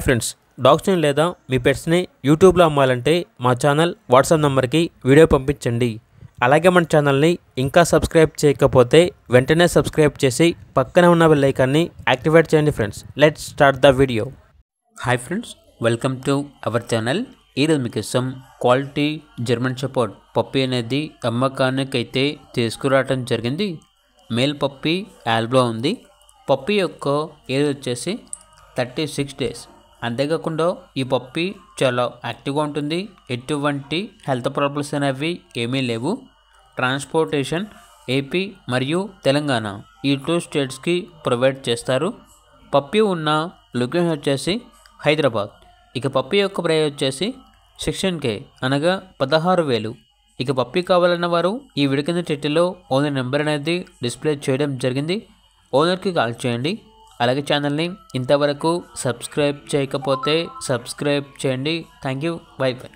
Friends, డాగ్స్ని లేదా మీ పెట్స్ని యూట్యూబ్లో అమ్మాలంటే మా ఛానల్ వాట్సాప్ నెంబర్కి వీడియో పంపించండి. అలాగే మన ఛానల్ని ఇంకా సబ్స్క్రైబ్ చేయకపోతే వెంటనే సబ్స్క్రైబ్ చేసి పక్కన ఉన్న బెల్ ఐకాన్ని యాక్టివేట్ చేయండి. Friends, let's start the video. Hi friends, welcome to our channel. ఈరోజు మీకోసం క్వాలిటీ జర్మన్ షెపర్డ్ పప్పీ అనేది అమ్మకానికి అయితే తీసుకురావడం జరిగింది. మేల్ పప్పీ ఆల్బ్లో ఉంది. పప్పీ యొక్క ఏజ్ వచ్చేసి 36 డేస్. అంతేకాకుండా ఈ పప్పీ చాలా యాక్టివ్గా ఉంటుంది. ఎటువంటి హెల్త్ ప్రాబ్లమ్స్ అనేవి ఏమీ లేవు. ట్రాన్స్పోర్టేషన్ ఏపీ మరియు తెలంగాణ ఈ 2 స్టేట్స్కి ప్రొవైడ్ చేస్తారు. పప్పీ ఉన్న లొకేషన్ వచ్చేసి హైదరాబాద్. ఇక పప్పీ యొక్క ప్రైస్ వచ్చేసి 16K అనగా 16,000. ఇక పప్పీ కావాలన్న వారు ఈ వీడియో కింద టైటిల్లో ఓనర్ నెంబర్ అనేది డిస్ప్లే చేయడం జరిగింది. ఓనర్కి కాల్ చేయండి. అలాగే ఛానల్ని ఇంతవరకు సబ్స్క్రైబ్ చేయకపోతే సబ్స్క్రైబ్ చేయండి. Thank you. By by.